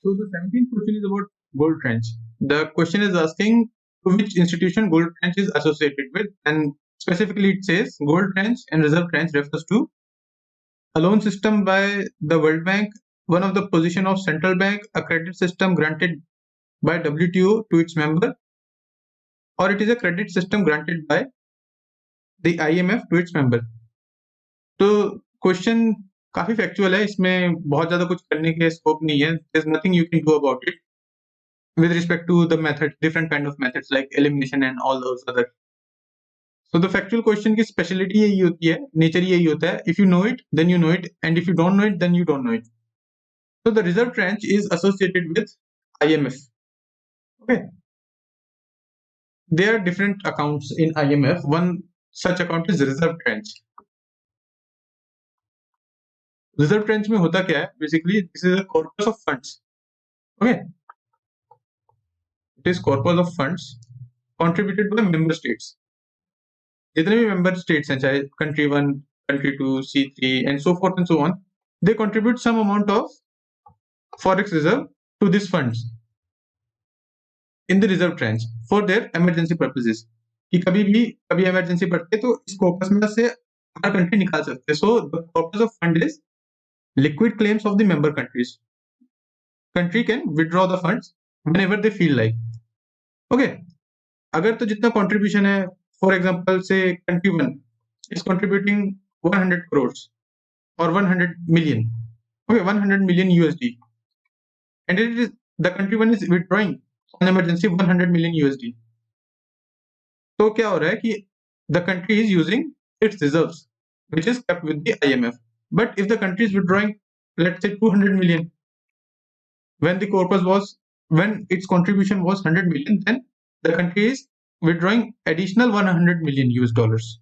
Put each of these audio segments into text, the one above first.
So the 17th question is about gold trench. The question is asking to which institution gold trench is associated with, and specifically it says gold trench and reserve trench refers to a loan system by the World Bank, one of the position of central bank, a credit system granted by WTO to its member, or it is a credit system granted by the IMF to its member. तो question काफी factual है, इसमें बहुत ज्यादा कुछ करने के scope नहीं है. There's nothing you can do about it with respect to the method, different kind of methods like elimination and all those other. So the factual question की speciality यही होती है, nature यही होता है. If you know it, then you know it, and if you don't know it, then you don't know it. So the reserve tranche is associated with IMF. Okay. There are different accounts in IMF. One such account is reserve tranche. Reserve tranche में होता क्या है? Basically, this is a corpus of funds. Okay. It is corpus of funds contributed by member states. जितने भी member states हैं, चाहे country 1, country 2, C3 and so forth and so on, they contribute some amount of forex reserve to these funds in the reserve tranche for their emergency purposes. कि कभी emergency पड़ती है तो इस corpus में से हर country निकाल सकते हैं. So the purpose of fund is liquid claims of the member countries. Country can withdraw the funds whenever they feel like. Okay. अगर तो जितना contribution है, for example say country 1 is contributing 100 crores or 100 million. Okay, 100 million USD. And it is the country 1 is withdrawing on emergency 100 million USD. तो क्या हो रहा है कि the country is using its reserves which is kept with the IMF. But if the country is withdrawing, let's say 200 million, when its contribution was 100 million, then the country is withdrawing additional 100 million US dollars.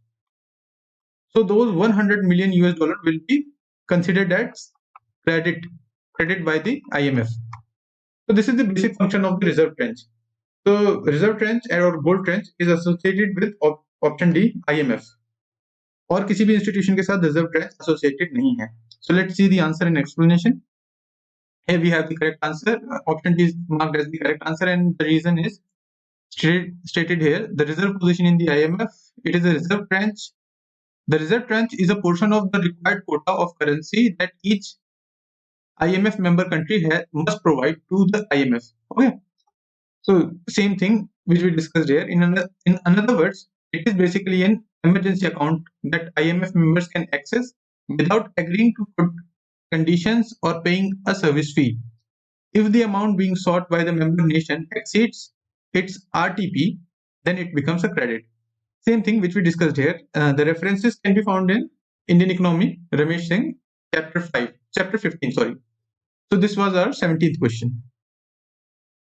So those 100 million US dollar will be considered as credit by the IMF. So this is the basic function of the reserve tranche. So reserve tranche or gold tranche is associated with option D, IMF. और किसी भी institution के साथ reserve tranche associated नहीं है. So let's see the answer and explanation. Here we have the correct answer. Option D is marked as the correct answer, and the reason is stated here. The reserve position in the IMF, it is a reserve tranche. The reserve tranche is a portion of the required quota of currency that each IMF member country must provide to the IMF. Okay. So same thing which we discussed here. In another words, it is basically an emergency account that IMF members can access without agreeing to conditions or paying a service fee. If the amount being sought by the member nation exceeds its RTP, then it becomes a credit. Same thing which we discussed here. The references can be found in Indian Economy, Ramesh Singh, chapter 15. Sorry. So this was our 17th question.